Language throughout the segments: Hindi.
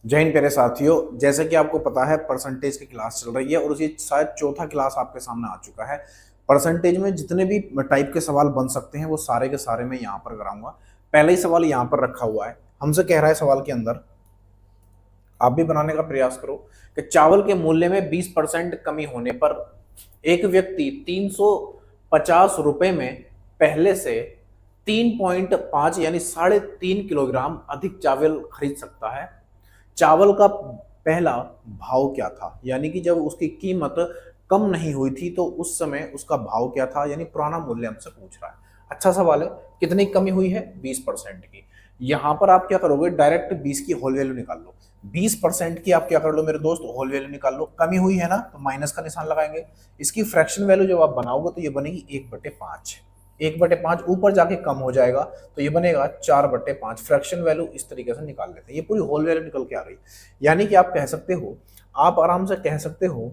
जय हिंद प्यारे साथियों। जैसे कि आपको पता है परसेंटेज की क्लास चल रही है और उसी शायद चौथा क्लास आपके सामने आ चुका है। परसेंटेज में जितने भी टाइप के सवाल बन सकते हैं वो सारे के सारे मैं यहाँ पर कराऊंगा। पहला ही सवाल यहाँ पर रखा हुआ है, हमसे कह रहा है सवाल के अंदर, आप भी बनाने का प्रयास करो कि चावल के मूल्य में 20% कमी होने पर एक व्यक्ति 350 रुपए में पहले से 3.5 यानी 3.5 किलोग्राम अधिक चावल खरीद सकता है। चावल का पहला भाव क्या था, यानी कि जब उसकी कीमत कम नहीं हुई थी तो उस समय उसका भाव क्या था, यानी पुराना मूल्य हमसे पूछ रहा है। अच्छा सवाल है। कितनी कमी हुई है? 20% की। यहां पर आप क्या करोगे, डायरेक्ट 20 की होल वैल्यू निकाल लो। 20% की आप क्या कर लो मेरे दोस्त, होल वैल्यू निकाल लो। कमी हुई है ना तो माइनस का निशान लगाएंगे। इसकी फ्रैक्शन वैल्यू जब आप बनाओगे तो ये बनेगी 1/5। 1/5 ऊपर जाके कम हो जाएगा तो ये बनेगा 4/5। फ्रैक्शन वैल्यू इस तरीके से निकाल लेते हैं, ये पूरी होल वैल्यू निकल के आ गई। यानी कि आप कह सकते हो, आप आराम से कह सकते हो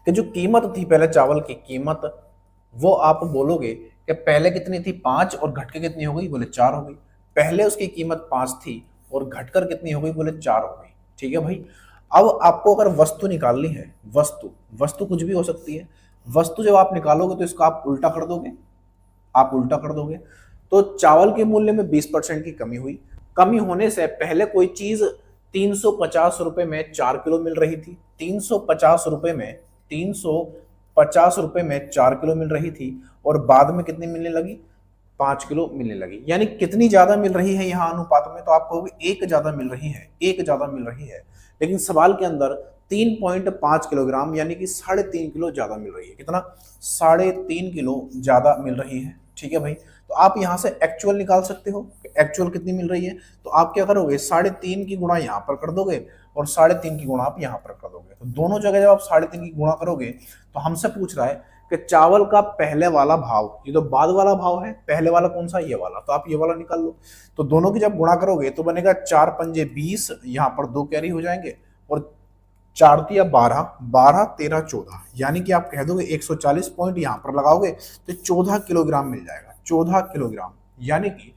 कि जो कीमत थी पहले चावल की कीमत, वो आप बोलोगे कि पहले कितनी थी 5 और घट के कितनी हो गई, बोले 4 हो गई। पहले उसकी कीमत 5 थी और घटकर कितनी हो गई, बोले 4 हो गई। ठीक है भाई। अब आपको अगर वस्तु निकालनी है, वस्तु वस्तु कुछ भी हो सकती है। वस्तु जब आप निकालोगे तो इसका आप उल्टा कर दोगे, आप उल्टा कर दोगे। तो चावल के मूल्य में 20% की कमी हुई। कमी होने से पहले कोई चीज 350 रुपए में 4 किलो मिल रही थी। 350 रुपए में 350 रुपए में 4 किलो मिल रही थी और बाद में कितनी मिलने लगी, 5 किलो मिलने लगी। यानी कितनी ज्यादा मिल रही है यहाँ अनुपात में, तो आप कहोगे एक ज्यादा मिल रही है, एक ज्यादा मिल रही है। लेकिन सवाल के अंदर 3.5 किलोग्राम यानी कि 3.5 किलो ज्यादा मिल रही है। कितना? 3.5 किलो ज्यादा मिल रही है। ठीक है भाई। तो आप यहां से एक्चुअल निकाल सकते हो, एक्चुअल कितनी मिल रही है। तो आप क्या करोगे, 3.5 की गुणा यहाँ पर कर दोगे और 3.5 की गुणा आप यहाँ पर कर दोगे। तो दोनों जगह जब आप 3.5 की गुणा करोगे तो हमसे पूछ रहा है कि चावल का पहले वाला भाव, ये तो बाद वाला भाव है, पहले वाला कौन सा, ये वाला, तो आप ये वाला निकाल लो। तो दोनों की जब गुणा करोगे तो बनेगा 4×5 = 20, यहाँ पर 2 कैरी हो जाएंगे और 4×3 = 12, 12 13 14, यानी कि आप कह दोगे 140 पॉइंट यहाँ पर लगाओगे तो 14 किलोग्राम मिल जाएगा। 14 किलोग्राम यानी कि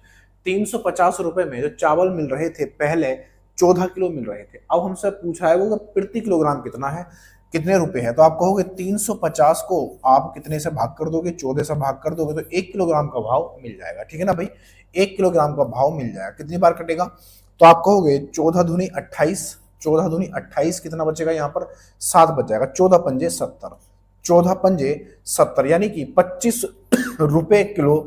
350 रुपए में जो चावल मिल रहे थे पहले 14 किलो मिल रहे थे। अब हमसे पूछा है वो प्रति किलोग्राम कितना है, कितने रुपए है। तो आप कहोगे 350 को आप कितने से भाग कर दोगे, 14 से भाग कर दोगे तो 1 किलोग्राम का भाव मिल जाएगा। ठीक है ना भाई, 1 किलोग्राम का भाव मिल जाएगा। कितनी बार कटेगा, तो आप कहोगे 14 दूनी 28, 14 दूनी 28, कितना बचेगा यहाँ पर, 7 बच जाएगा। 14 पंजे 70, 14 पंजे 70 यानी कि 25 रुपए किलो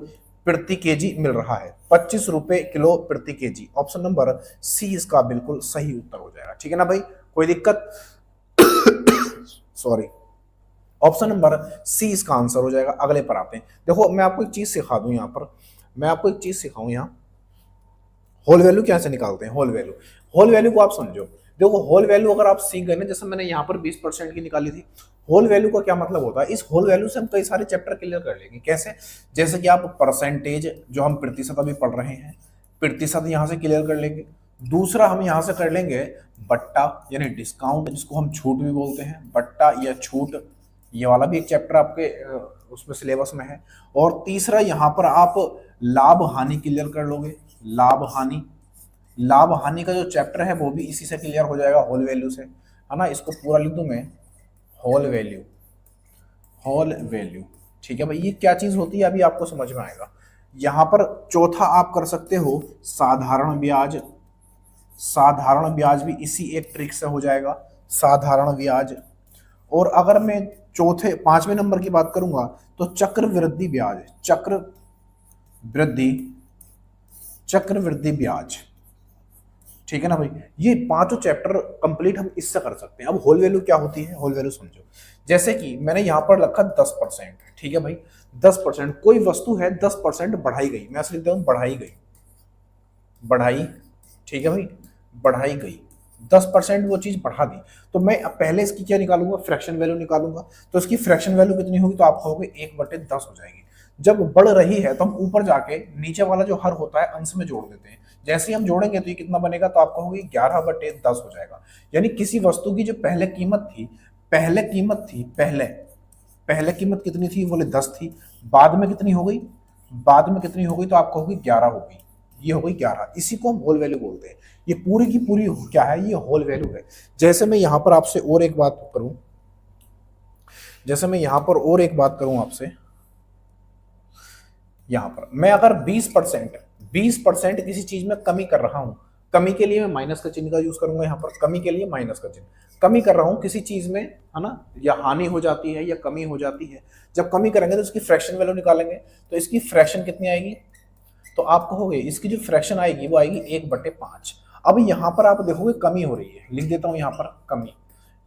प्रति केजी मिल रहा है। 25 रुपए किलो प्रति केजी। ऑप्शन नंबर सी इसका बिल्कुल सही उत्तर हो जाएगा। ठीक है ना भाई, कोई दिक्कत? सॉरी, ऑप्शन नंबर सी इसका आंसर हो जाएगा। अगले पर आते हैं। देखो मैं आपको एक चीज सिखा दूं यहाँ पर, मैं आपको एक चीज सिखाऊं यहाँ, होल वैल्यू कैसे निकालते हैं। होल वैल्यू, होल वैल्यू को आप समझो। देखो होल वैल्यू अगर आप सीख गए ना, जैसे मैंने यहाँ पर 20% की निकाली थी, होल वैल्यू का क्या मतलब होता है, इस होल वैल्यू से हम कई सारे चैप्टर क्लियर कर लेंगे। कैसे? जैसे कि आप परसेंटेज, जो हम प्रतिशत अभी पढ़ रहे हैं, प्रतिशत यहाँ से क्लियर कर लेंगे। दूसरा हम यहाँ से कर लेंगे बट्टा यानी डिस्काउंट, जिसको हम छूट भी बोलते हैं, बट्टा या छूट, ये वाला भी एक चैप्टर आपके उसमें सिलेबस में है। और तीसरा यहाँ पर आप लाभ हानि क्लियर कर लोगे। लाभ हानि, लाभ हानि का जो चैप्टर है वो भी इसी से क्लियर हो जाएगा, होल वैल्यू से, है ना। इसको पूरा लिख दूं मैं, होल वैल्यू, होल वैल्यू। ठीक है भाई, ये क्या चीज होती है अभी आपको समझ में आएगा। यहां पर चौथा आप कर सकते हो साधारण ब्याज। साधारण ब्याज भी इसी एक ट्रिक से हो जाएगा, साधारण ब्याज। और अगर मैं चौथे 5वें नंबर की बात करूंगा तो चक्रवृद्धि ब्याज, वृद्धि, चक्रवृद्धि ब्याज। ठीक है ना भाई, ये पांचों चैप्टर कंप्लीट हम इससे कर सकते हैं। अब होल वैल्यू क्या होती है, होल वैल्यू समझो। जैसे कि मैंने यहां पर रखा 10%। ठीक है भाई, 10%, कोई वस्तु है 10% बढ़ाई गई, मैं ऐसे लिखता हूं बढ़ाई गई, बढ़ाई। ठीक है भाई, बढ़ाई गई 10%, वो चीज बढ़ा दी। तो मैं अब पहले इसकी क्या निकालूंगा, फ्रैक्शन वैल्यू निकालूंगा। तो इसकी फ्रैक्शन वैल्यू कितनी होगी, तो आप कहोगे 1/10 हो जाएगी। जब बढ़ रही है तो हम ऊपर जाके नीचे वाला जो हर होता है अंश में जोड़ देते हैं। जैसे ही हम जोड़ेंगे तो ये कितना बनेगा, तो आप कहोगे 11/10 हो जाएगा। यानी किसी वस्तु की जो पहले कीमत थी, पहले कीमत थी, पहले पहले कीमत कितनी थी, बोले 10 थी। बाद में कितनी हो गई, बाद में कितनी हो गई, तो आप कहोगे 11 हो गई। ये हो गई 11, इसी को हम होल वैल्यू बोलते हैं। ये पूरी की पूरी क्या है, ये होल वैल्यू है। जैसे मैं यहां पर आपसे और एक बात करूं, आपसे, यहां पर मैं अगर 20% किसी चीज में कमी कर रहा हूं, कमी के लिए मैं माइनस का चिन्ह का यूज करूंगा, यहां पर कमी के लिए माइनस का चिन्ह, कमी कर रहा हूं किसी चीज में, है ना, या हानि हो जाती है या कमी हो जाती है। जब कमी करेंगे तो इसकी फ्रैक्शन वैल्यू निकालेंगे, तो इसकी फ्रैक्शन कितनी आएगी, तो आप कहोगे इसकी जो फ्रैक्शन आएगी वो आएगी 1/5। अब यहां पर आप देखोगे कमी हो रही है, लिख देता हूं यहां पर कमी।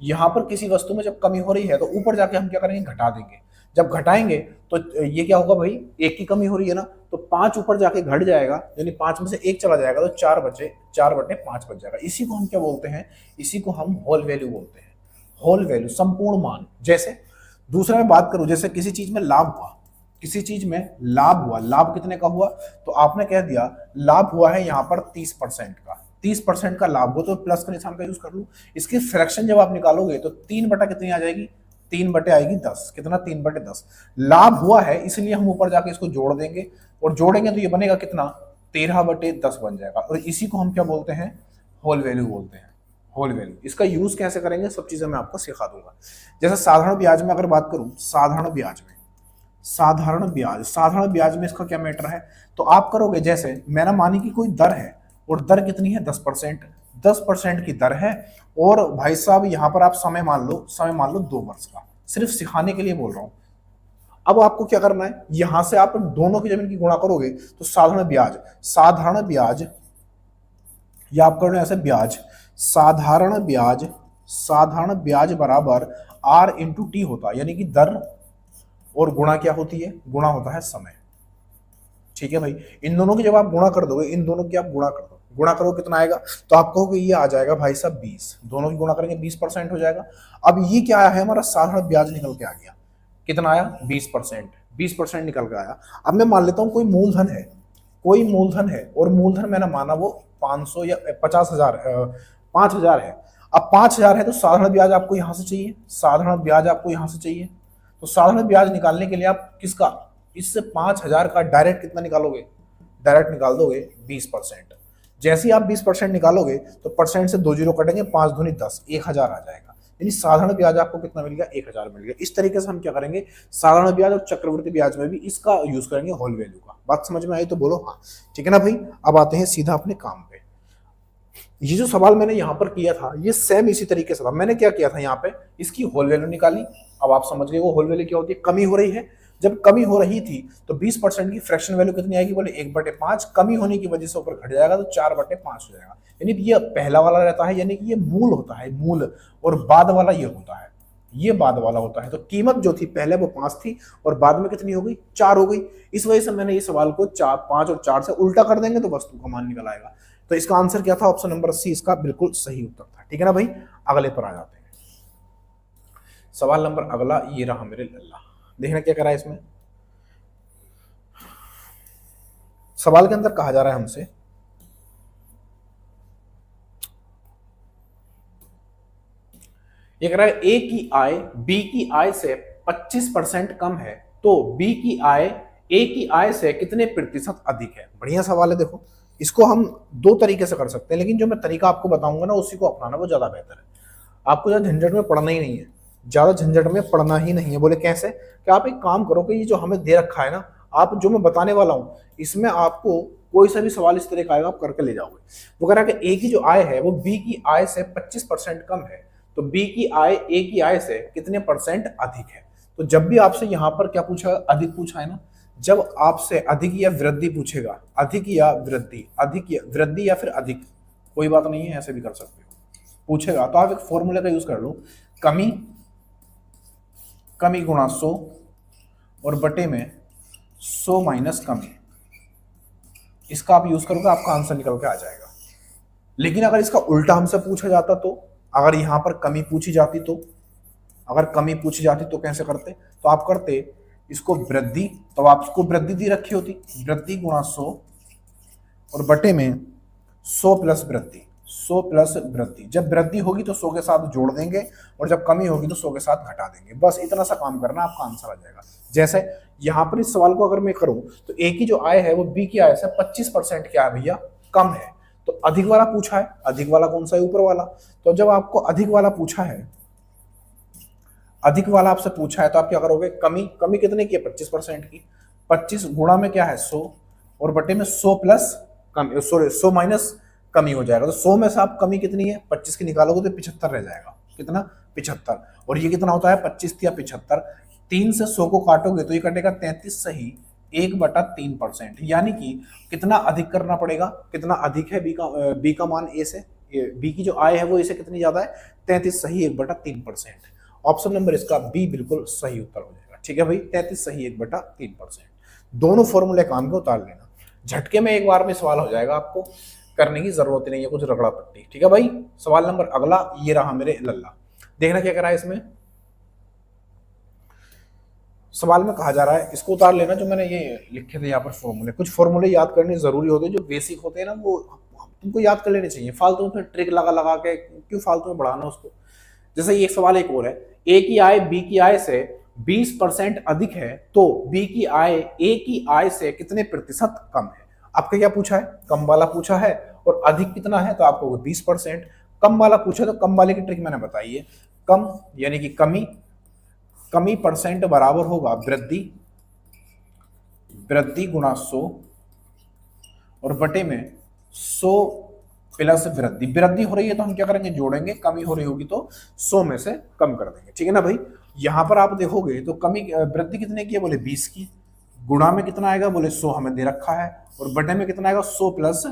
यहां पर किसी वस्तु में जब कमी हो रही है तो ऊपर जाके हम क्या करेंगे, घटा देंगे। जब घटाएंगे तो ये क्या होगा भाई, 1 की कमी हो रही है ना, तो 5 ऊपर जाके घट जाएगा, यानी 5 में से 1 चला जाएगा तो 4/5 बच जाएगा। इसी को हम क्या बोलते हैं, इसी को हम होल वैल्यू बोलते हैं। होल वैल्यू, संपूर्ण मान। जैसे दूसरा मैं बात करूं, जैसे किसी चीज में लाभ हुआ, किसी चीज में लाभ हुआ, लाभ कितने का हुआ, तो आपने कह दिया लाभ हुआ है यहाँ पर 30% का, 30% का लाभ हो तो प्लस का निशान का यूज कर लूं। इसकी फ्रैक्शन जब आप निकालोगे तो 3 बटा कितनी आ जाएगी, 3 बटे आएगी 10। कितना, 3/10 लाभ हुआ है, इसलिए हम ऊपर जाके इसको जोड़ देंगे, और जोड़ेंगे तो ये बनेगा कितना, 13/10 बन जाएगा। और इसी को हम क्या बोलते हैं, होल वैल्यू बोलते हैं। होल वैल्यू, इसका यूज कैसे करेंगे सब चीजें मैं आपको सिखा दूंगा। जैसे साधारण ब्याज में अगर बात करूं, साधारण ब्याज में इसका क्या मैटर है, तो आप करोगे, जैसे मैंने मानी कि कोई दर है, और दर कितनी है, 10% की दर है, और भाई साहब यहां पर आप समय मान लो 2 वर्ष का, सिर्फ सिखाने के लिए बोल रहा हूं। अब आपको क्या करना है, यहां से आप दोनों की जब इनकी गुणा करोगे तो साधारण ब्याज, या आप करोगे ऐसे ब्याज, साधारण ब्याज बराबर R/T होता है, यानी कि दर, और गुणा क्या होती है, गुणा होता है समय। ठीक है भाई, इन दोनों की जब आप गुणा कर दोगे, इन दोनों की आप गुणा कर दो, गुणा करो कितना आएगा, तो आप कहोगे ये आ जाएगा भाई साहब 20, दोनों की गुणा करेंगे 20% हो जाएगा। अब ये क्या आया है, हमारा साधारण ब्याज निकल के आ गया, कितना आया, 20% निकल के आया। अब मैं मान लेता हूं कोई मूलधन है, और मूलधन मैंने माना वो 500 या 50,000, 5,000 है। अब 5,000 है तो साधारण ब्याज आपको यहां से चाहिए, तो साधारण ब्याज निकालने के लिए आप किसका, इससे 5,000 का डायरेक्ट कितना निकालोगे, डायरेक्ट निकाल दोगे 20%। जैसे ही आप 20% निकालोगे तो परसेंट से 2 जीरो कटेंगे, 5 दूनी 10, 1,000 आ जाएगा, यानी साधारण ब्याज आपको कितना मिल गया, 1,000 मिल गया। इस तरीके से हम क्या करेंगे, साधारण ब्याज और चक्रवृद्धि ब्याज में भी इसका यूज करेंगे, होल वैल्यू का। बात समझ में आई तो बोलो हाँ, ठीक है ना भाई। अब आते हैं सीधा अपने काम पे। ये जो सवाल मैंने यहाँ पर किया था, ये सेम इसी तरीके से था। मैंने क्या किया था, यहाँ पे इसकी होल वैल्यू निकाली। अब आप समझ गए वो होल वैल्यू क्या होती है, कमी हो रही है। जब कमी हो रही थी तो 20% की फ्रैक्शन वैल्यू कितनी आएगी, बोले 1/5, कमी होने की वजह से ऊपर घट जाएगा तो 4/5 हो जाएगा। यानी कि ये पहला वाला रहता है, यानी कि ये मूल होता है, मूल, और बाद वाला ये होता है, ये बाद वाला होता है। तो कीमत जो थी पहले वो 5 थी और बाद में कितनी हो गई, 4 हो गई। इस वजह से मैंने ये सवाल को 5 और 4 से उल्टा कर देंगे तो वस्तु का मान निकल आएगा। तो इसका आंसर क्या था, ऑप्शन नंबर सी इसका बिल्कुल सही उत्तर था। ठीक है ना भाई, अगले पर आ जाते हैं। सवाल नंबर अगला ये रहा मेरे लल्ला, देखना क्या करा है इसमें। सवाल के अंदर कहा जा रहा है हमसे, ये कह रहा है ए की आय बी की आय से 25% कम है, तो बी की आय ए की आय से कितने प्रतिशत अधिक है। बढ़िया सवाल है। देखो इसको हम 2 तरीके से कर सकते हैं, लेकिन जो मैं तरीका आपको बताऊंगा ना उसी को अपनाना वो ज्यादा बेहतर है। आपको ज्यादा झंझट में पड़ना ही नहीं है, ज्यादा झंझट में पड़ना ही नहीं है। बोले कैसे, कि आप एक काम करो कि ये जो हमें दे रखा है ना, आप जो मैं बताने वाला हूं इसमें आपको कोई सा भी सवाल इस तरह का आएगा आप करके ले जाओगे। वो कह रहा है कि ए की जो आय है वो बी की आय से 25% कम है, तो बी की आय ए की आय से कितने परसेंट अधिक है। तो जब भी आपसे यहाँ पर क्या पूछा, अधिक पूछा है ना, जब आपसे अधिक या वृद्धि पूछेगा, अधिक या वृद्धि या फिर अधिक, कोई बात नहीं है, ऐसे भी कर सकते हो, पूछेगा तो आप एक फॉर्मूले का यूज कर लो, कमी गुणा 100 और बटे में 100 माइनस कमी। इसका आप यूज करोगे आपका आंसर निकल के आ जाएगा। लेकिन अगर इसका उल्टा हमसे पूछा जाता, तो अगर यहां पर कमी पूछी जाती तो, कैसे करते, तो आप करते इसको वृद्धि, तो आपको वृद्धि दी रखी होती, वृद्धि गुणा 100 और बटे में 100 प्लस वृद्धि। जब वृद्धि होगी तो 100 के साथ जोड़ देंगे और जब कमी होगी तो 100 के साथ घटा देंगे। बस इतना सा काम करना, आपका आंसर आ जाएगा। जैसे यहाँ पर इस सवाल को अगर मैं करूं तो ए की जो आय है वो बी की आय से 25% क्या है भैया, कम है। तो अधिक वाला पूछा है, अधिक वाला कौन सा है, ऊपर वाला। तो जब आपको अधिक वाला पूछा है, अधिक वाला आपसे पूछा है तो आप क्या करोगे, कमी, कमी कितने की है, 25% की। 25 गुणा में क्या है 100 और बटे में 100 प्लस कम, सॉरी 100 माइनस कमी हो जाएगा। तो 100 में से आप कमी कितनी है 25 की निकालोगे तो 75 रह जाएगा। कितना, 75। और ये कितना होता है 25 या 75, 3 से 100 को काटोगे तो ये कटेगा 33 सही 1/3%। यानी कि कितना अधिक करना पड़ेगा, कितना अधिक है बी का मान ए से, बी की जो आय है वो ए से कितनी ज्यादा है, 33 सही 1/3%। ऑप्शन नंबर इसका बी बिल्कुल सही उत्तर हो जाएगा। ठीक है भाई, 33 सही 1/3%। दोनों फॉर्मूले काम के उतार लेना, झटके में एक बार में सवाल हो जाएगा, आपको करने की जरूरत ही नहीं है कुछ रगड़ा पट्टी। ठीक है भाई, सवाल नंबर अगला ये रहा मेरे लल्ला। देखना क्या करा है इसमें, सवाल में कहा जा रहा है, इसको उतार लेना जो मैंने ये लिखे थे यहाँ पर फॉर्मूले। कुछ फॉर्मूले याद करने जरूरी होते हैं, जो बेसिक होते हैं ना वो तुमको याद कर लेने चाहिए। फालतू में फिर ट्रिक लगा लगा के क्यों फालतू में बढ़ाना उसको। जैसे ये सवाल एक और है, ए की आय बी की आय से 20% अधिक है तो बी की आय ए की आय से कितने प्रतिशत कम है। आपका क्या पूछा है, कम वाला पूछा है, और अधिक कितना है तो आपको 20%। कम वाला पूछा तो कम वाले की ट्रिक मैंने बताई है, कम यानी कि कमी, कमी परसेंट बराबर होगा वृद्धि, वृद्धि गुणा 100 और बटे में 100 प्लस वृद्धि। वृद्धि हो रही है तो हम क्या करेंगे, जोड़ेंगे, कमी हो रही होगी तो 100 में से कम कर देंगे। ठीक है ना भाई, यहां पर आप देखोगे तो कमी, वृद्धि कितने की है, बोले 20 की, गुणा में कितना आएगा, बोले 100 हमें दे रखा है, और बटे में कितना आएगा 100 प्लस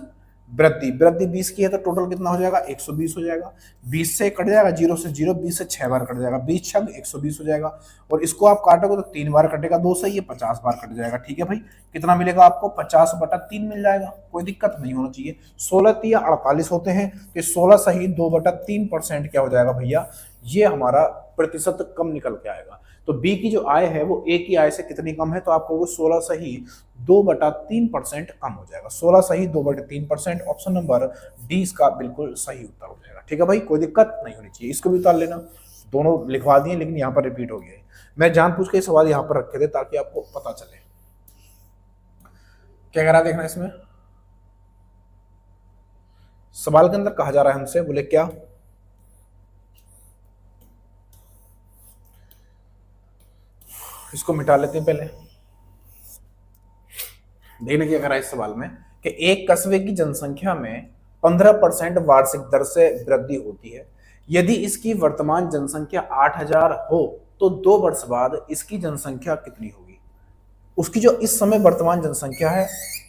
वृद्धि। वृद्धि 20 की है तो टोटल कितना हो जाएगा 120 हो जाएगा। 20 से कट जाएगा, 0 से 0, 20 से 6 बार कट जाएगा, 20 छग 120 हो जाएगा। और इसको आप काटोगे तो 3 बार कटेगा, 2 से ये 50 बार कट जाएगा। ठीक है भाई, कितना मिलेगा आपको, 50/3 मिल जाएगा, कोई दिक्कत नहीं होना चाहिए। 16 या 48 होते हैं कि 16 सही 2/3% क्या हो जाएगा भैया, ये हमारा प्रतिशत कम निकल के आएगा। तो बी की जो आय है वो ए की आय से कितनी कम है, तो आपको वो 16 सही 2/3% कम हो जाएगा। 16 सही 2/3%, ऑप्शन नंबर डी इसका बिल्कुल सही उत्तर हो जाएगा। ठीक है भाई, कोई दिक्कत नहीं होनी चाहिए। इसको भी उतार लेना, दोनों लिखवा दिए लेकिन यहाँ पर रिपीट हो गया है। मैं जानबूझ के सवाल यहाँ पर रखे थे ताकि आपको पता चले। क्या कह रहा है देखना इसमें, सवाल के अंदर कहा जा रहा है हमसे, बोले क्या, इसको मिटा लेते हैं पहले। देखने क्या कह रहा है इस सवाल में कि एक कस्बे की जनसंख्या में 15% वार्षिक दर से वृद्धि होती है। यदि इसकी वर्तमान जनसंख्या 8000 हो तो 2 वर्ष बाद इसकी जनसंख्या कितनी होगी। उसकी जो इस समय वर्तमान जनसंख्या है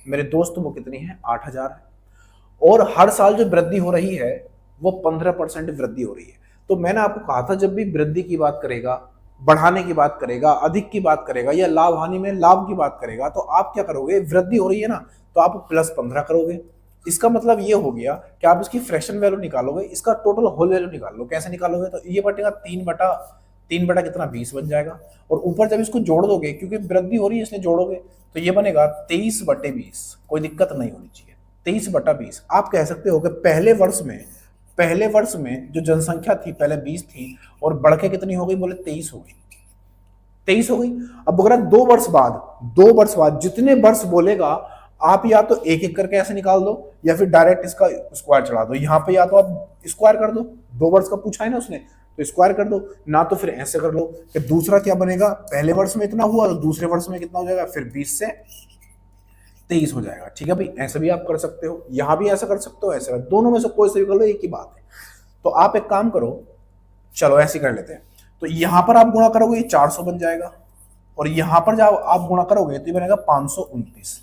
मेरे दोस्त वो कितनी है, 8000 है, और हर साल जो वृद्धि हो रही है वो 15% वृद्धि हो रही है। तो मैंने आपको कहा था जब भी वृद्धि की बात करेगा, बढ़ाने की बात करेगा, अधिक की बात करेगा, या लाभ हानि में लाभ की बात करेगा, तो आप क्या करोगे, वृद्धि हो रही है ना तो आप +15 करोगे। इसका मतलब ये हो गया कि आप इसकी फ्रैक्शन वैल्यू निकालोगे, इसका टोटल होल वैल्यू निकाल लो। कैसे निकालोगे, तो ये बटेगा 3 बटा कितना 20 बन जाएगा, और ऊपर जब इसको जोड़ दोगे क्योंकि वृद्धि हो रही है इसलिए जोड़ोगे तो ये बनेगा 23/20। कोई दिक्कत नहीं होनी चाहिए, 23/20। आप कह सकते हो कि पहले वर्ष में जो जनसंख्या थी पहले 20 थी और बढ़ के कितनी हो गई, बोले 23 हो गई, 23 हो गई। अब अगर 2 वर्ष बाद जितने वर्ष बोलेगा आप या तो एक एक करके ऐसे निकाल दो या फिर डायरेक्ट इसका स्क्वायर चढ़ा दो। यहाँ पे या तो आप स्क्वायर कर दो, 2 वर्ष का पूछा है ना उसने तो स्क्वायर कर दो, ना तो फिर ऐसे कर लो कि दूसरा क्या बनेगा, पहले वर्ष में इतना हुआ तो दूसरे वर्ष में कितना हो जाएगा, फिर 20 से 23 हो जाएगा। ठीक है भाई, ऐसे भी आप कर सकते हो, यहां भी ऐसा कर सकते हो, ऐसे कर, दोनों में से कोई से भी कर लो, एक ही बात है। तो आप एक काम करो, चलो ऐसे कर लेते हैं। तो यहां पर आप गुणा करोगे ये 400 बन जाएगा, और यहां पर जब आप गुणा करोगे तो ये बनेगा 529।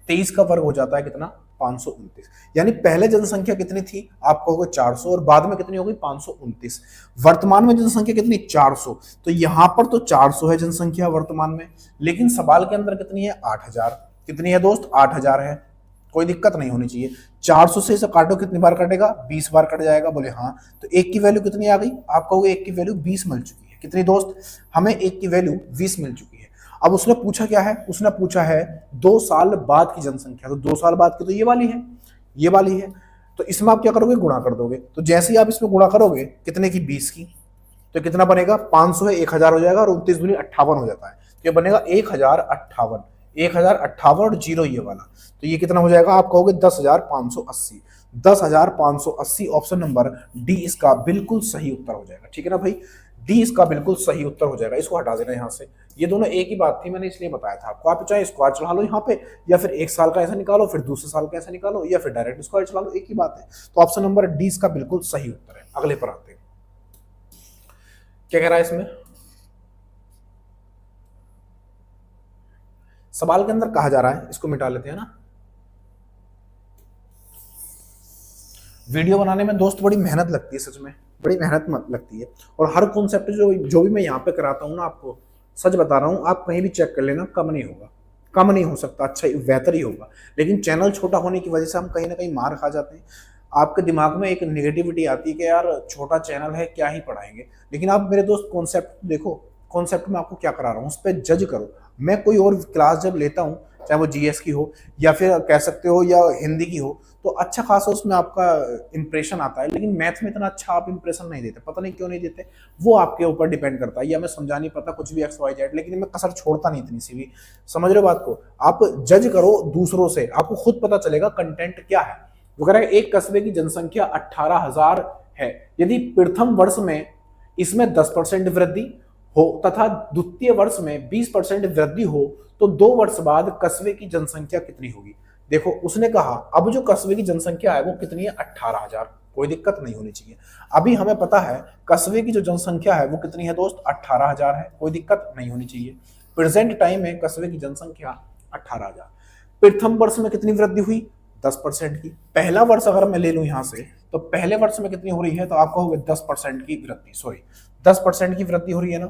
23 का वर्ग हो जाता है कितना, 529। यानी पहले जनसंख्या कितनी थी, आप कहोगे 400, और बाद में कितनी होगी 529। वर्तमान में जनसंख्या कितनी 400, तो यहां पर तो 400 है जनसंख्या वर्तमान में, लेकिन सवाल के अंदर कितनी है 8000। कितनी है दोस्त, 8000 है, कोई दिक्कत नहीं होनी चाहिए। 400 से इसे काटो कितनी बार कटेगा, 20 बार कट जाएगा, बोले हाँ। तो एक की वैल्यू कितनी आ गई, आप कहोगे एक की वैल्यू 20 मिल चुकी है। कितनी दोस्त, हमें एक की वैल्यू 20 मिल चुकी है। अब उसने पूछा क्या है, उसने पूछा है 2 साल बाद की जनसंख्या, तो 2 साल बाद की तो ये वाली है। तो इसमें आप क्या करोगे, गुणा कर दोगे। तो जैसे ही आप इसमें गुणा करोगे कितने की, 20 की, तो कितना बनेगा 500 है 1000 हो जाएगा, और 29 दूनी 58 हो जाता है। ये बनेगा 1058, 1058 और जीरो ये वाला, तो ये कितना हो जाएगा आप कहोगे 10,580। 10,580 ऑप्शन नंबर डी इसका बिल्कुल सही उत्तर हो जाएगा। ठीक है ना भाई, डी इसका बिल्कुल सही उत्तर हो जाएगा। इसको हटा देना यहाँ से, ये दोनों एक ही बात थी, मैंने इसलिए बताया था आपको। आप चाहे स्क्वायर चढ़ा लो यहाँ पे, या फिर एक साल का ऐसा निकालो, फिर दूसरे साल का ऐसा निकालो, या फिर डायरेक्ट स्क्वायर चला लो, एक ही बात है। तो ऑप्शन नंबर डी इसका बिल्कुल सही उत्तर है। अगले पर आते हैं, क्या कह रहा है इसमें, सवाल के अंदर कहा जा रहा है, इसको मिटा लेते हैं ना। वीडियो बनाने में दोस्त बड़ी मेहनत लगती है, सच में बड़ी मेहनत लगती है, और हर कॉन्सेप्ट जो भी मैं यहाँ पे कराता हूँ ना, आपको सच बता रहा हूँ, आप कहीं भी चेक कर लेना, कम नहीं होगा, कम नहीं हो सकता, अच्छा बेहतर ही होगा। लेकिन चैनल छोटा होने की वजह से हम कहीं ना कहीं मार खा जाते हैं। आपके दिमाग में एक निगेटिविटी आती है कि यार छोटा चैनल है, क्या ही पढ़ाएंगे। लेकिन आप मेरे दोस्त कॉन्सेप्ट देखो, कॉन्सेप्ट में आपको क्या करा रहा हूँ उस पर जज करो। मैं कोई और क्लास जब लेता हूँ, चाहे वो जीएस की हो या फिर कह सकते हो या हिंदी की हो, तो अच्छा खासा उसमें आपका इंप्रेशन आता है। लेकिन मैथ में इतना अच्छा आप इंप्रेशन नहीं देते, पता नहीं क्यों नहीं देते, वो आपके ऊपर डिपेंड करता है, या मैं समझा नहीं पता कुछ भी XYZ, लेकिन मैं कसर छोड़ता नहीं इतनी सी भी। समझ रहे हो बात को, आप जज करो दूसरों से, आपको खुद पता चलेगा कंटेंट क्या है। वो कह रहा है एक कस्बे की जनसंख्या 18,000 है, यदि प्रथम वर्ष में इसमें 10% वृद्धि हो तथा द्वितीय वर्ष में 20% वृद्धि हो, तो 2 वर्ष बाद कस्बे की जनसंख्या कितनी होगी। देखो उसने कहा अब जो कस्बे की जनसंख्या है वो कितनी है, 18,000, कोई दिक्कत नहीं होनी चाहिए। अभी हमें पता है कस्बे की जो जनसंख्या है वो कितनी है दोस्त, 18,000 है, कोई दिक्कत नहीं होनी चाहिए। प्रेजेंट टाइम में कस्बे की जनसंख्या 18,000। प्रथम वर्ष में कितनी वृद्धि हुई, 10% की। पहला वर्ष अगर मैं ले लूं यहां से, तो पहले वर्ष में कितनी हो रही है, तो आप कहोगे 10% की वृद्धि, सॉरी 10% की वृद्धि हो रही है ना,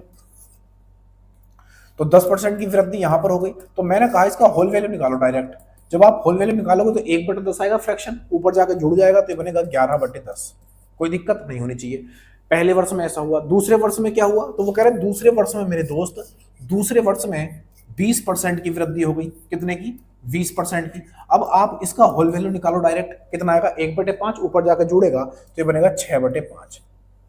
तो 10% की वृद्धि यहां पर हो गई। तो मैंने कहा इसका होल वैल्यू निकालो डायरेक्ट। जब आप होल वैल्यू निकालोगे तो 1/10 आएगा फ्रैक्शन, ऊपर जाकर जुड़ जाएगा तो बनेगा 11/10, कोई दिक्कत नहीं होनी चाहिए। पहले वर्ष में ऐसा हुआ, दूसरे वर्ष में क्या हुआ, तो वो कह रहे दूसरे वर्ष में मेरे दोस्त, दूसरे वर्ष में 20% की वृद्धि हो गई, कितने की, 20% की। अब आप इसका होल वैल्यू निकालो डायरेक्ट, कितना आएगा, 1/5, ऊपर जाकर जुड़ेगा तो ये बनेगा 6/5,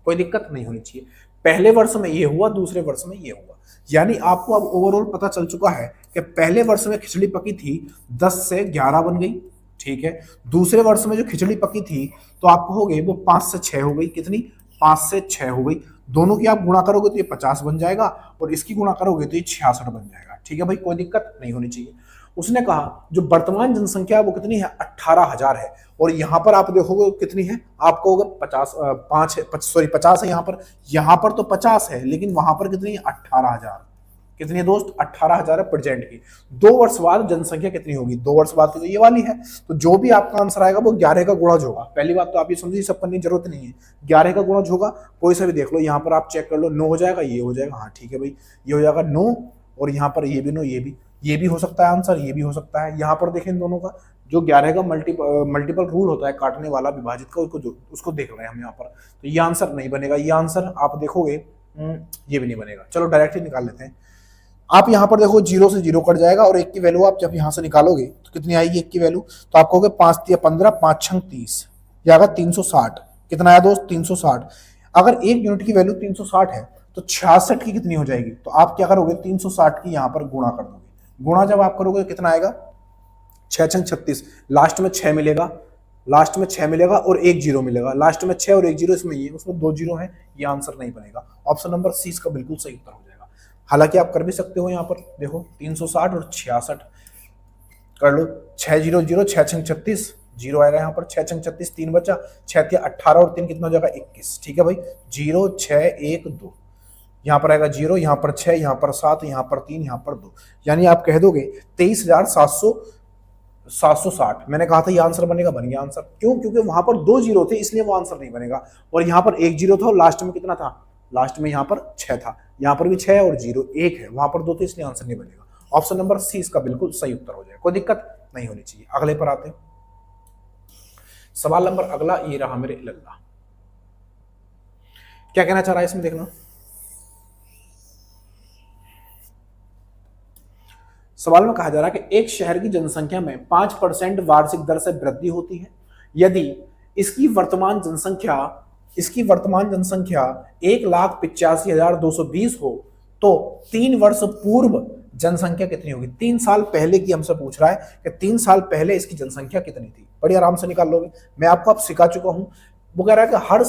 कोई दिक्कत नहीं होनी चाहिए। पहले वर्ष में ये हुआ, दूसरे वर्ष में ये हुआ, यानी आपको अब ओवरऑल पता चल चुका है कि पहले वर्ष में खिचड़ी पकी थी 10 से 11 बन गई, ठीक है। दूसरे वर्ष में जो खिचड़ी पकी थी तो आप कहोगे वो 5 से 6 हो गई, कितनी, 5 से 6 हो गई। दोनों की आप गुणा करोगे तो ये 50 बन जाएगा, और इसकी गुणा करोगे तो ये 66 बन जाएगा, ठीक है भाई, कोई दिक्कत नहीं होनी चाहिए। उसने कहा जो वर्तमान जनसंख्या वो कितनी है, 18,000 है, और यहां पर आप देखोगे कितनी है, आप कहोगे 50 है, यहां पर तो 50 है, लेकिन वहां पर कितनी है, 18,000। कितनी है दोस्त, 18,000 है प्रेजेंट की। 2 वर्ष बाद जनसंख्या कितनी होगी, 2 वर्ष बाद की तो ये वाली है, तो जो भी आपका आंसर आएगा वो 11 का गुणज होगा। पहली बात तो आप ये समझिए, सब करने की जरूरत नहीं है, 11 का गुणज होगा, कोई सा भी देख लो, यहाँ पर आप चेक कर लो, 9 हो जाएगा, ये हो जाएगा, हाँ ठीक है भाई, ये हो जाएगा 9, और यहाँ पर ये भी 9, ये भी हो सकता है आंसर, ये भी हो सकता है। यहाँ पर देखें इन दोनों का जो 11 का मल्टीपल रूल होता है काटने वाला, विभाजित का, उसको देख रहे हैं हम यहाँ पर, तो ये आंसर नहीं बनेगा। ये आंसर आप देखोगे ये भी नहीं बनेगा। चलो डायरेक्ट ही निकाल लेते हैं। आप यहाँ पर देखो 0 से 0 कट जाएगा, और 1 की वैल्यू आप जब यहाँ से निकालोगे तो कितनी आएगी 1 की वैल्यू, तो आप कहोगे 5 या 15, 5 छंग 30, ये आएगा 360। कितना आया दोस्त, 360। अगर 1 यूनिट की वैल्यू 360 है तो 66 की कितनी हो जाएगी, तो आप क्या करोगे, 360 की यहाँ पर गुणा कर दोगे। गुणा जब आप करोगे कितना आएगा, 6 छंग 36, लास्ट में 6 मिलेगा, लास्ट में 6 मिलेगा और 1 0 मिलेगा, लास्ट में 6 और 1 0, इसमें ये, उसमें 2 0 है, ये आंसर नहीं बनेगा। ऑप्शन नंबर सी इसका बिल्कुल सही उत्तर हो जाएगा। हालांकि आप कर भी सकते हो, यहाँ पर देखो 360 और 66 कर लो, 6 0 0, 6 छंग 36, 0 आएगा यहाँ पर, 6 छंग 36, 3 बचा, 6 18 और 3 कितना हो जाएगा 21, ठीक है भाई, 0 6 1 2, यहाँ पर आएगा 0, यहाँ पर 6, यहाँ पर 7, यहाँ पर 3, यहाँ पर 2, यानी आप कह दोगे 23,760। मैंने कहा था ये आंसर बनेगा, बन गया आंसर। क्यों, क्योंकि वहां पर 2 0 थे, इसलिए वो आंसर नहीं बनेगा, और यहाँ पर 1 0 था, और लास्ट में कितना था, लास्ट में यहाँ पर 6 था, यहाँ पर भी 6 और 0 1 है, वहां पर 2 थे, इसलिए आंसर नहीं बनेगा। ऑप्शन नंबर सी इसका बिल्कुल सही उत्तर हो जाएगा, कोई दिक्कत नहीं होनी चाहिए। अगले पर आते हैं, सवाल नंबर अगला ये रहा मेरे लल्ला। क्या कहना चाह रहा है इसमें, देखना। सवाल में कहा जा रहा है कि एक शहर की जनसंख्या में 5% वार्षिक दर से वृद्धि होती है, यदि इसकी वर्तमान जनसंख्या 1,85,220 हो, तो 3 वर्ष पूर्व जनसंख्या कितनी होगी। 3 साल पहले की हमसे पूछ रहा है कि 3 साल पहले इसकी जनसंख्या कितनी थी, बड़ी आराम से निकाल लोगे। मैं आपको अब सिखा चुका हूं। वो कह रहा है कि हर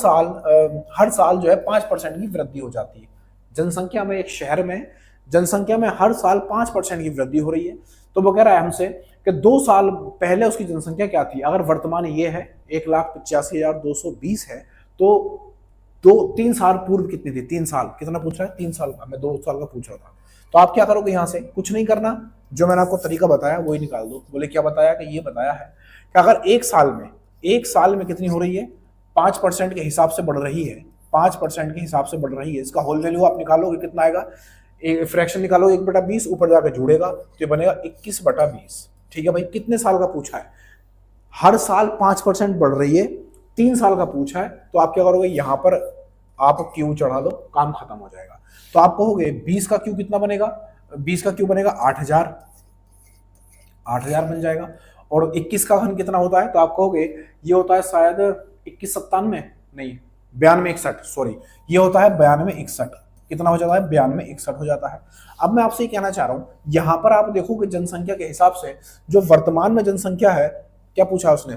साल जो है 5% की वृद्धि हो जाती है जनसंख्या में। एक शहर में जनसंख्या में हर साल 5% की वृद्धि हो रही है। तो वो कह रहा है हमसे कि 2 साल पहले उसकी जनसंख्या क्या थी। अगर वर्तमान ये है 1,85,220 है, तो 3 साल पूर्व कितनी थी। 3 साल कितना पूछ रहा है, 3 साल का, मैं 2 साल का पूछ रहा था। तो आप क्या करोगे, यहाँ से कुछ नहीं करना, जो मैंने आपको तरीका बताया वही निकाल दो। बोले क्या बताया, कि ये बताया है कि अगर एक साल में कितनी हो रही है, 5% के हिसाब से बढ़ रही है, 5% के हिसाब से बढ़ रही है, इसका होल वैल्यू आप निकालोगे कितना आएगा, फ्रैक्शन निकालोगे 1/20, ऊपर जाकर जुड़ेगा तो ये बनेगा 21/20। ठीक है भाई, कितने साल का पूछा है, हर साल 5% बढ़ रही है, 3 साल का पूछा है। तो आप क्या करोगे, यहां पर आप क्यू चढ़ा दो, काम खत्म हो जाएगा। तो आप कहोगे 20 का क्यू कितना बनेगा, 20 का क्यू बनेगा 8000 बन जाएगा। और 21 का घन कितना होता है, तो आप कहोगे ये होता है शायद 2197 नहीं 9261, सॉरी ये होता है 9261। कितना हो जाता है, 9261 हो जाता है। अब मैं आपसे ये कहना चाह रहा हूं, यहां पर आप देखोगे जनसंख्या के हिसाब से जो वर्तमान में जनसंख्या है, क्या पूछा उसने,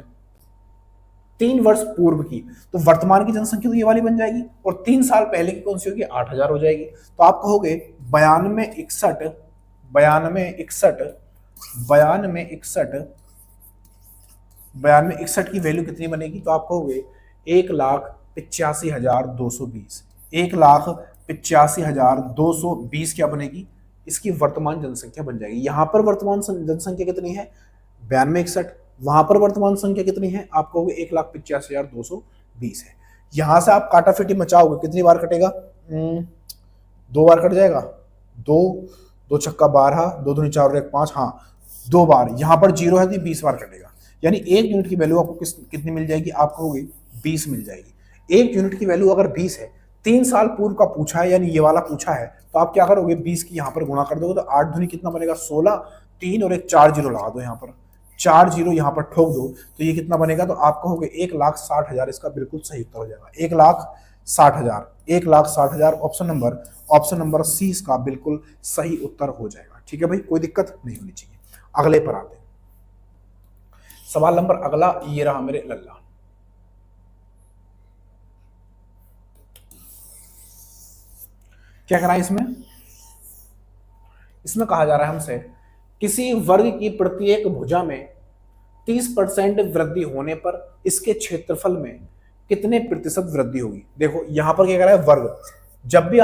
3 वर्ष पूर्व की, तो वर्तमान की जनसंख्या तो ये वाली बन जाएगी, और 3 साल पहले की कौन सी होगी, 8000 हो जाएगी। तो आप कहोगे 9261 की वैल्यू कितनी बनेगी, तो आप कहोगे 1,85,220, 1,85,220 क्या बनेगी, इसकी वर्तमान जनसंख्या बन जाएगी। यहां पर वर्तमान जनसंख्या कितनी है, 9261, वहां पर वर्तमान संख्या कितनी है, आप कहोगे 1,85,220 है। यहां से आप काटाफिटी मचाओगे, कितनी बार कटेगा, 2 बार कट जाएगा, 2 छक्का 12, 2 दूनी 4 और 1 5, हाँ 2 बार। यहां पर 0 है तो 20 बार कटेगा, यानी 1 यूनिट की वैल्यू आपको कितनी मिल जाएगी, आप कहोगे 20 मिल जाएगी। 1 यूनिट की वैल्यू अगर 20 है, 3 साल पूर्व का पूछा है, यानी ये वाला पूछा है, तो आप क्या करोगे, 20 की यहां पर गुणा कर दोगे, तो 8 दूनी कितना बनेगा 16, 3 और 1 4 जीरो लगा दो, यहाँ पर 4 जीरो यहाँ पर ठोक दो, तो ये कितना बनेगा, तो आप कहोगे 1,60,000 इसका बिल्कुल सही उत्तर हो जाएगा। 1,60,000 ऑप्शन नंबर सी इसका बिल्कुल सही उत्तर हो जाएगा। ठीक है भाई, कोई दिक्कत नहीं होनी चाहिए। अगले पर आते हैं, सवाल नंबर अगला ये रहा मेरे लल्ला। क्या करा है इसमें कहा जा रहा है हमसे, किसी वर्ग की प्रत्येक भुजा में 30% वृद्धि होने पर इसके क्षेत्रफल में कितने प्रतिशत वृद्धि होगी। देखो यहां पर क्या कह रहा है, वर्ग। जब भी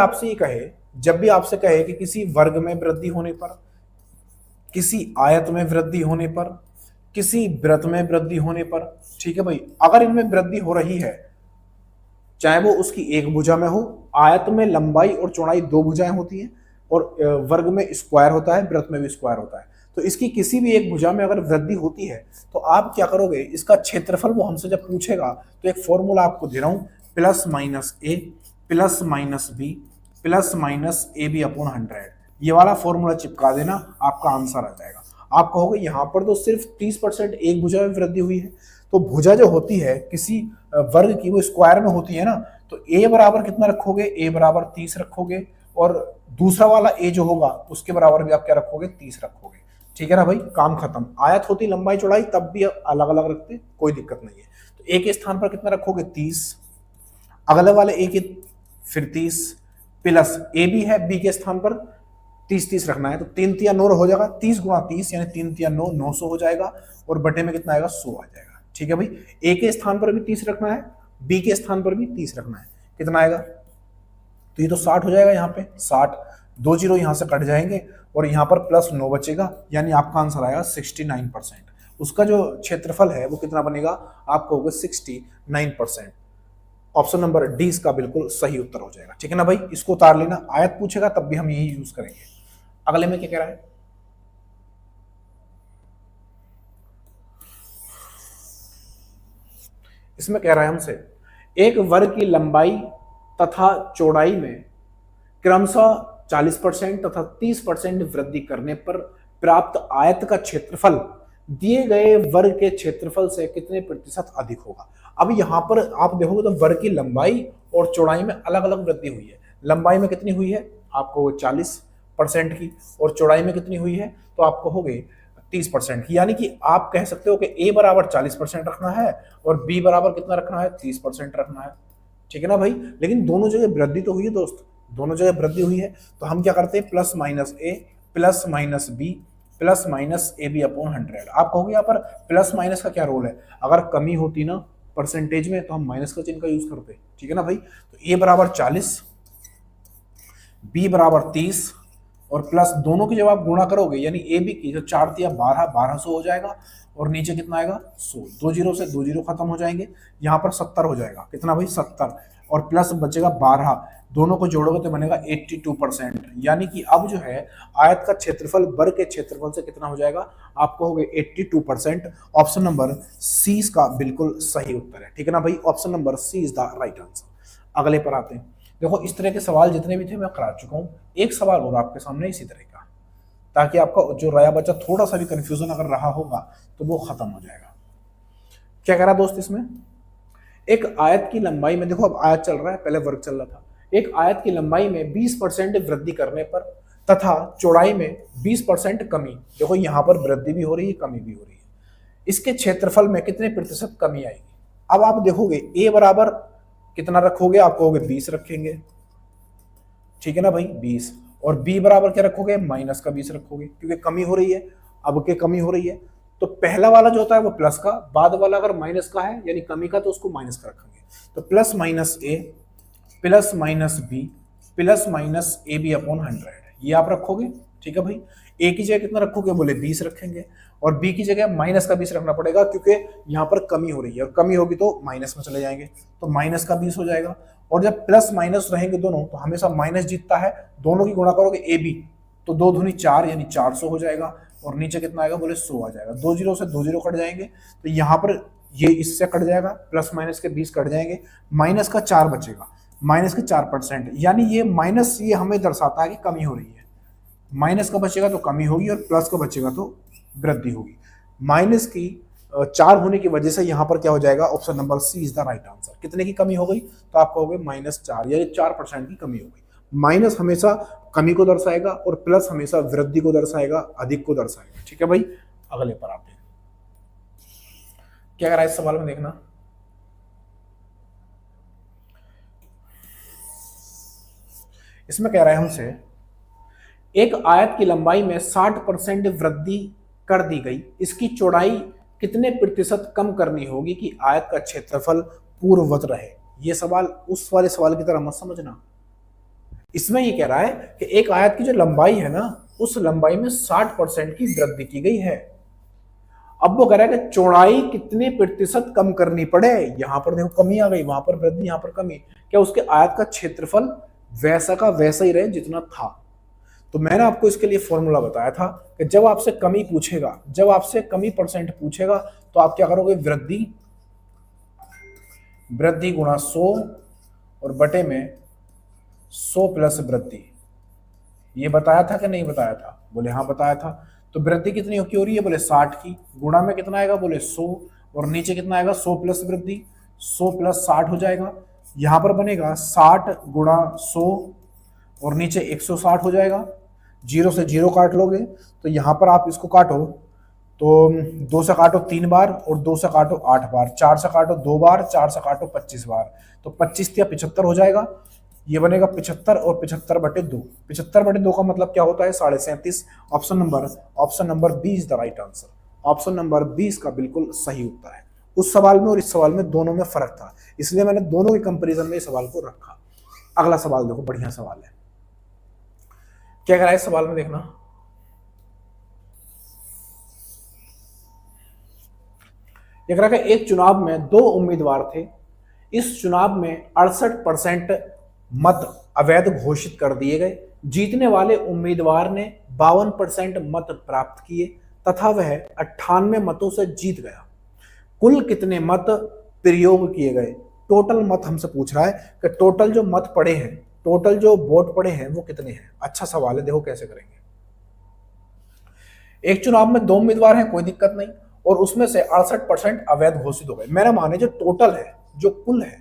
आपसे कहे कि किसी वर्ग में वृद्धि होने पर, किसी आयत में वृद्धि होने पर, किसी वृत्त में वृद्धि होने पर, ठीक है भाई, अगर इनमें वृद्धि हो रही है, चाहे वो उसकी एक भुजा में हो, आयत में लंबाई और चौड़ाई 2 भुजाएं होती हैं, और वर्ग में स्क्वायर होता है, वृत्त में भी स्क्वायर होता है, तो इसकी किसी भी एक भुजा में अगर वृद्धि होती है, तो आप क्या करोगे, इसका क्षेत्रफल वो हमसे जब पूछेगा, तो एक फॉर्मूला आपको दे रहा हूं, plus minus A B upon 100, ये वाला फॉर्मूला चिपका देना, आपका आंसर आ जाएगा। आप कहोगे यहां पर तो सिर्फ 30% एक भुजा में वृद्धि हुई है, तो भुजा जो होती है किसी वर्ग की, वो स्क्वायर में होती है ना, तो ए बराबर कितना रखोगे, ए बराबर 30 रखोगे, और दूसरा वाला ए जो होगा उसके बराबर भी आप क्या रखोगे, 30 रखोगे। ठीक है ना भाई, काम खत्म। आयत होती लंबाई चौड़ाई तब भी अलग अलग रखते, कोई दिक्कत नहीं है। तो ए के स्थान पर कितना रखोगे, 30, अगले वाले ए के फिर 30, प्लस ए भी है, बी के स्थान पर 30 रखना है, तो 3 तिया 9 हो जाएगा, 30 गुणा 30 यानी 3 तिया 9, 900 हो जाएगा, और बटे में कितना आएगा, 100 आ जाएगा। ठीक है भाई, ए के स्थान पर भी 30 रखना है, बी के स्थान पर भी 30 रखना है, कितना आएगा, तो ये तो 60 हो जाएगा, यहाँ पे 60, 2 जीरो यहाँ से कट जाएंगे, और यहाँ पर प्लस 9 बचेगा, यानी आपका आंसर आएगा 69%। उसका जो क्षेत्रफल है वो कितना बनेगा, आप कहोगे 69%। ऑप्शन नंबर डी इसका बिल्कुल सही उत्तर हो जाएगा। ठीक है ना भाई, इसको उतार लेना, आयत पूछेगा तब भी हम यही यूज करेंगे। अगले में क्या कह रहा है, इसमें कह रहा है हमसे, एक वर्ग की लंबाई तथा चौड़ाई में क्रमशः 40% तथा 30% वृद्धि करने पर प्राप्त आयत का क्षेत्रफल दिए गए वर्ग के क्षेत्रफल से कितने प्रतिशत अधिक होगा। अब यहां पर आप देखोगे तो वर्ग की लंबाई और चौड़ाई में अलग अलग वृद्धि हुई है। लंबाई में कितनी हुई है, आपको 40, परसेंट की, और चौड़ाई में कितनी हुई है, तो आप कहोगे 30% की। यानी कि आप कह सकते हो कि ए बराबर 40% रखना है और बी बराबर कितना रखना है, 30% रखना है। ठीक है ना भाई, लेकिन दोनों जगह वृद्धि तो हुई है दोस्त, दोनों जगह वृद्धि हुई है, तो हम क्या करते हैं, plus minus A plus minus B plus minus A B upon 100। आप कहोगे यहाँ पर प्लस माइनस का क्या रोल है, अगर कमी होती ना परसेंटेज में तो हम माइनस का चिन्ह का यूज करते। ठीक है ना भाई, तो ए बराबर 40, बी बराबर 30, और प्लस दोनों की जब आप गुणा करोगे यानी ए बी की, जो 4 दिया 12, 1200 हो जाएगा, और नीचे कितना आएगा 100, 2 जीरो से 2 जीरो खत्म हो जाएंगे, यहाँ पर 70 हो जाएगा, कितना भाई 70, और प्लस बचेगा 12, दोनों को जोड़ोगे तो बनेगा 82%। यानी कि अब जो है आयत का क्षेत्रफल वर्ग के क्षेत्रफल से कितना हो जाएगा, आप कहोगे 82%। ऑप्शन नंबर सी इसका बिल्कुल सही उत्तर है। ठीक है ना भाई, option number C is the right answer. अगले पर आते हैं। देखो इस तरह के सवाल जितने भी थे मैं करा चुका हूं, एक सवाल और आपके सामने इसी तरह का, ताकि आपका जो रहा बचा थोड़ा सा भी कंफ्यूजन अगर रहा होगा तो वो खत्म हो जाएगा। क्या कह रहा दोस्त इसमें, एक आयत की लंबाई में, देखो अब आयत चल रहा है, पहले वर्ग चल रहा था, एक आयत की लंबाई में 20% वृद्धि करने पर तथा चौड़ाई में 20% कमी, देखो यहां पर वृद्धि भी हो रही है कमी भी हो रही है, इसके क्षेत्रफल में कितने प्रतिशत कमी आएगी। अब आप देखोगे ए बराबर कितना रखोगे, आप कहोगे 20 रखेंगे, ठीक है ना भाई 20, और बी बराबर क्या रखोगे, माइनस का 20 रखोगे, क्योंकि कमी हो रही है, अब के कमी हो रही है, तो पहला वाला जो होता है वो प्लस का, बाद वाला अगर माइनस का है यानी कमी का, तो उसको माइनस का रखेंगे। तो plus minus A plus minus B plus minus A B upon 100, ये आप रखोगे। ठीक है भाई, ए की जगह कितना रखोगे, बोले 20 रखेंगे, और बी की जगह माइनस का 20 रखना पड़ेगा, क्योंकि यहाँ पर कमी हो रही है, और कमी होगी तो माइनस में चले जाएंगे, तो माइनस का 20 हो जाएगा। और जब प्लस माइनस रहेंगे दोनों तो हमेशा माइनस जीतता है, दोनों की गुणा करोगे ए बी, तो 2 दूनी 4 यानी 400 हो जाएगा, और नीचे कितना आएगा, बोले 100 आ जाएगा, 2 जीरो से 2 जीरो कट जाएंगे, तो यहाँ पर ये इससे कट जाएगा, प्लस माइनस के 20 कट जाएंगे, माइनस का 4 बचेगा, माइनस के 4%, यानी ये माइनस ये हमें दर्शाता है कि कमी हो रही है, माइनस का बचेगा तो कमी होगी और प्लस का बचेगा तो वृद्धि होगी। माइनस की 4 होने की वजह से यहाँ पर क्या हो जाएगा, option number C is the right answer. कितने की कमी हो गई, तो आप कहोगे -4, यानी 4% की कमी हो गई। माइनस हमेशा कमी को दर्शाएगा और प्लस हमेशा वृद्धि को दर्शाएगा, अधिक को दर्शाएगा। ठीक है भाई, अगले पर आते हैं। क्या कह रहा है इस सवाल में, देखना, इसमें कह रहा है हमसे, एक आयत की लंबाई में 60% वृद्धि कर दी गई, इसकी चौड़ाई कितने प्रतिशत कम करनी होगी कि आयत का क्षेत्रफल पूर्ववत रहे। यह सवाल उस वाले सवाल की तरह मत समझना, इसमें यह कह रहा है कि एक आयत की जो लंबाई है ना, उस लंबाई में 60% की वृद्धि की गई है। अब वो कह रहा है कि चौड़ाई कितने प्रतिशत कम करनी पड़े, यहां पर देखो कमी आ गई, वहां पर वृद्धि, यहां पर कमी, क्या उसके आयत का क्षेत्रफल वैसा का वैसा ही रहे जितना था। तो मैंने आपको इसके लिए फॉर्मूला बताया था कि जब आपसे कमी पूछेगा, जब आपसे कमी परसेंट पूछेगा, तो आप क्या करोगे, वृद्धि गुणा 100 और बटे में 100 प्लस वृद्धि। ये बताया था कि नहीं बताया था, बोले हाँ बताया था। तो वृद्धि कितनी हो रही है, बोले 60 की, गुणा में कितना आएगा, बोले 100, और नीचे कितना आएगा 100 प्लस वृद्धि, 100 प्लस 60 हो जाएगा। यहां पर बनेगा 60 गुणा 100 और नीचे 160 हो जाएगा, जीरो से जीरो काट लोगे तो यहां पर आप इसको काटो तो 2 से काटो 3 बार और 2 से काटो 8 बार, 4 से काटो 2 बार, 4 से काटो 25 बार, तो 25 या 75 हो जाएगा। ये बनेगा 75 और 75 बटे 2, 75 बटे 2 का मतलब क्या होता है, 37.5। Option number B is the right answer. Option number 20 का बिल्कुल सही उत्तर है। उस सवाल में और इस सवाल में दोनों में फर्क था, इसलिए मैंने दोनों के कंपैरिजन में इस सवाल को रखा। अगला सवाल देखो, बढ़िया सवाल है। क्या कह रहा है इस सवाल में, देखना, ये कह रहा है एक चुनाव में 2 उम्मीदवार थे, इस चुनाव में 68% मत अवैध घोषित कर दिए गए, जीतने वाले उम्मीदवार ने 52% मत प्राप्त किए तथा वह 98 मतों से जीत गया। कुल कितने मत प्रयोग किए गए। टोटल मत हमसे पूछ रहा है कि टोटल जो मत पड़े हैं, टोटल जो वोट पड़े हैं वो कितने हैं। अच्छा सवाल है, देखो कैसे करेंगे। एक चुनाव में 2 उम्मीदवार हैं, कोई दिक्कत नहीं, और उसमें से 68% अवैध घोषित हो गए। मैंने माने जो टोटल है, जो कुल है,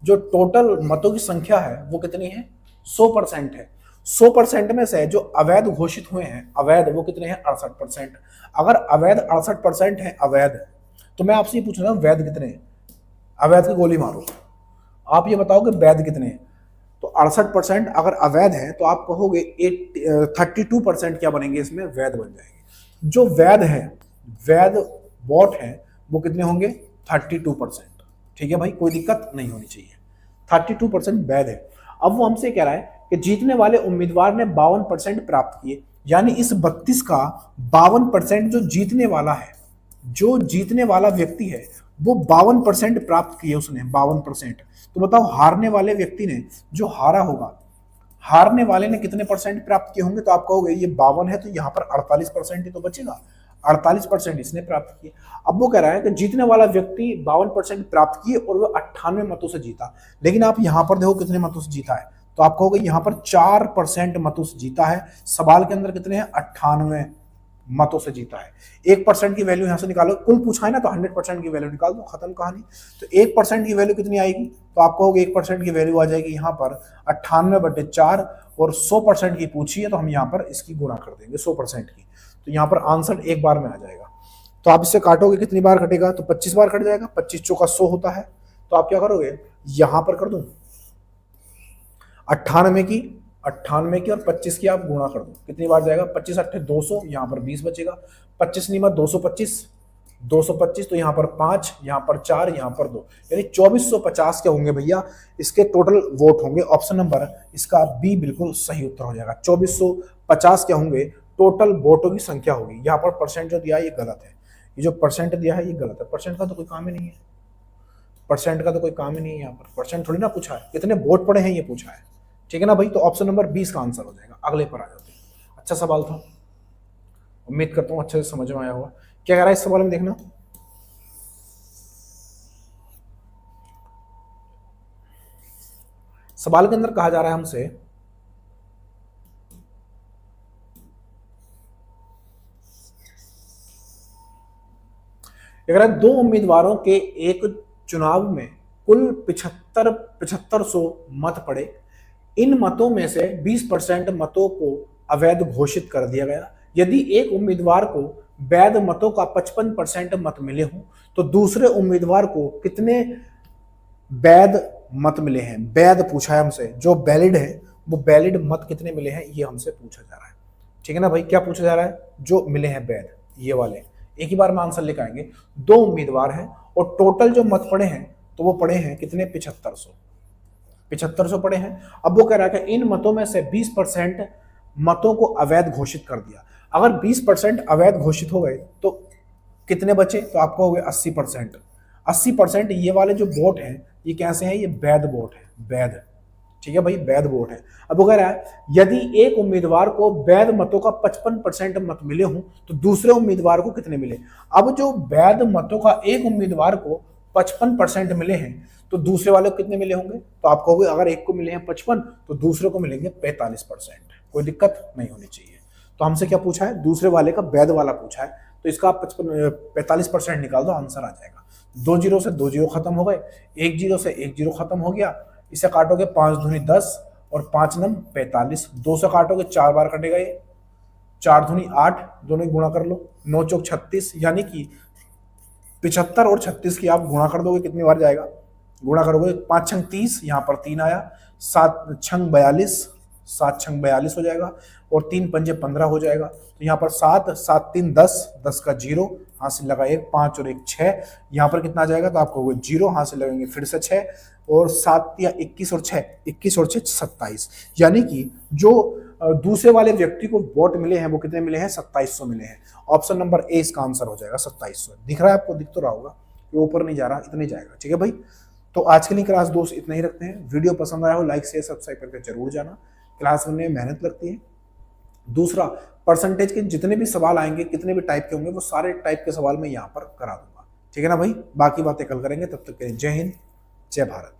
जो टोटल मतों की संख्या है वो कितनी है, 100% है। 100% में से जो अवैध घोषित हुए हैं अवैध, वो कितने हैं? 68%। अगर अवैध 68% है अवैध, तो मैं आपसे ये पूछ रहा हूँ वैध कितने हैं? अवैध की गोली मारो, आप ये बताओ कि वैध कितने हैं। तो 68% अगर अवैध है तो आप कहोगे 32% क्या बनेंगे इसमें? वैध बन जाएंगे। जो वैध है, वैध वोट है, वो कितने होंगे? 32%। ठीक है भाई, कोई दिक्कत नहीं होनी चाहिए। 32% वैध है। अब वो हमसे कह रहा है कि जीतने वाले उम्मीदवार ने 52% प्राप्त किए, यानी इस 32 का 52% जो जीतने वाला है, जो जीतने वाला व्यक्ति है वो 52% प्राप्त किए उसने, 52%। तो बताओ हारने वाले व्यक्ति ने, जो हारा होगा, हारने वाले ने कितने परसेंट प्राप्त किए होंगे? तो आप कहोगे ये 52 है तो यहाँ पर 48% ही तो बचेगा, 48% इसने प्राप्त किए। अब वो कह रहा है कि जीतने वाला व्यक्ति 52% प्राप्त किए और वो 98 मतों से जीता, लेकिन आप यहां पर देखो कितने मतों से जीता है, तो आप कहोगे यहां पर 4% मतों से जीता है। सवाल के अंदर कितने हैं? 98 मतों से जीता है। 1% की वैल्यू यहां से निकालो, कुल पूछा है ना, तो 100% की वैल्यू निकाल दो, खत्म कहानी। तो 1% की वैल्यू कितनी आएगी? तो आप कहोगे 1% की वैल्यू आ जाएगी यहाँ पर 98/4, और 100% की पूछी है तो हम यहाँ पर इसकी गुणा कर देंगे 100% की, तो यहाँ पर आंसर एक बार में आ जाएगा। तो आप इससे काटोगे, कितनी बार कटेगा? तो 25 बार कट जाएगा, 25 चौका 100 होता है। तो आप क्या करोगे, यहां पर कर दूं 98 की और 25 की आप गुणा कर दो, कितनी बार जाएगा? 25 8 200, यहाँ पर 20 बचेगा। 25 नहीं 225, तो यहाँ पर 5, यहाँ पर 4, यहाँ पर 2, यानी 2450 क्या होंगे भैया? इसके टोटल वोट होंगे। ऑप्शन नंबर इसका बी बिल्कुल सही उत्तर हो जाएगा। 2450 क्या होंगे? टोटल वोटों की संख्या होगी। यहाँ पर परसेंट जो दिया है ये गलत है, ये जो परसेंट दिया है ये गलत है। परसेंट का तो कोई काम ही नहीं है, परसेंट का तो कोई काम ही नहीं है। यहाँ पर परसेंट थोड़ी ना पूछा है, कितने वोट पड़े हैं ये पूछा है। ठीक है ना भाई, तो ऑप्शन नंबर 20 का आंसर हो जाएगा। अगले पर आ जाते हैं। अच्छा सवाल था, उम्मीद करता हूं अच्छे से समझ में आया होगा। क्या कह रहा है इस सवाल में, देखना। सवाल के अंदर कहा जा रहा है हमसे अगर दो उम्मीदवारों के एक चुनाव में कुल 7500 मत पड़े, इन मतों में से 20% मतों को अवैध घोषित कर दिया गया। यदि एक उम्मीदवार को वैध मतों का 55% मत मिले हों तो दूसरे उम्मीदवार को कितने वैध मत मिले हैं? वैध पूछा है हमसे, जो वैलिड है वो वैलिड मत कितने मिले हैं ये हमसे पूछा जा रहा है। ठीक है ना भाई, क्या पूछा जा रहा है? जो मिले हैं वैध, ये वाले। एक ही बार में आंसर लेकर आएंगे। दो उम्मीदवार हैं और टोटल जो मत पड़े हैं तो वो पड़े हैं कितने? 7500 पड़े हैं। अब वो कह रहा है कि इन मतों में से 20% मतों को अवैध घोषित कर दिया। अगर 20% अवैध घोषित हो गए तो कितने बचे? तो आपको हो गए 80%। 80% ये वाले जो वोट हैं ये कैसे हैं? ये वैध वोट है, वैध। ठीक है भाई, वैध वोट है। अब वो कह रहा है यदि एक उम्मीदवार को वैध मतों का 55% मत मिले हों तो दूसरे उम्मीदवार को कितने मिले? अब जो वैध मतों का एक उम्मीदवार को 55% मिले हैं तो दूसरे वाले को कितने मिले होंगे? तो आप कहोगे अगर एक को मिले हैं 55 तो दूसरे को मिलेंगे 45%। कोई दिक्कत नहीं होनी चाहिए। तो हमसे क्या पूछा है? दूसरे वाले का वैध वाला पूछा है, तो इसका 45% निकाल दो, आंसर आ जाएगा। 2 जीरो से 2 जीरो खत्म हो गए, 1 जीरो से 1 जीरो खत्म हो गया। इसे काटोगे 5 दूनी 10 और 5 नम 45। 2 से काटोगे 4 बार कटेगा ये, 4 दूनी 8, दोनों गुणा कर लो, 9 चौक 36, यानी कि 75 और 36 की आप गुणा कर दोगे, कितनी बार जाएगा? गुणा करोगे 5 छंग 30, यहाँ पर 3 आया, 7 छंग 42, 7 छंग 42 हो जाएगा, और 3 पंजे 15 हो जाएगा। तो यहाँ पर 7 7 3 10, 10 का 0, हासिल लगा 1, 5 और 1 6, यहाँ पर कितना आ जाएगा? तो आपको 0 हासिल लगेंगे, फिर से 6, और 7 या 21 और 6, 21 और 6 27, यानी कि जो दूसरे वाले व्यक्ति को वोट मिले हैं वो कितने मिले हैं? 2700 मिले हैं। ऑप्शन नंबर ए इसका आंसर हो जाएगा, 2700। दिख रहा है आपको? दिख तो रहा होगा, ये ऊपर नहीं जा रहा, इतना ही जाएगा। ठीक है भाई, तो आज के लिए क्लास दोस्त इतना ही रखते हैं। वीडियो पसंद आया हो लाइक शेयर सब्सक्राइब करके जरूर जाना। क्लास बनने में मेहनत लगती है। दूसरा, परसेंटेज के जितने भी सवाल आएंगे, कितने भी टाइप के होंगे, वो सारे टाइप के सवाल मैं यहाँ पर करा दूंगा। ठीक है ना भाई, बाकी बातें कल करेंगे। तब तक के लिए जय हिंद, जय भारत।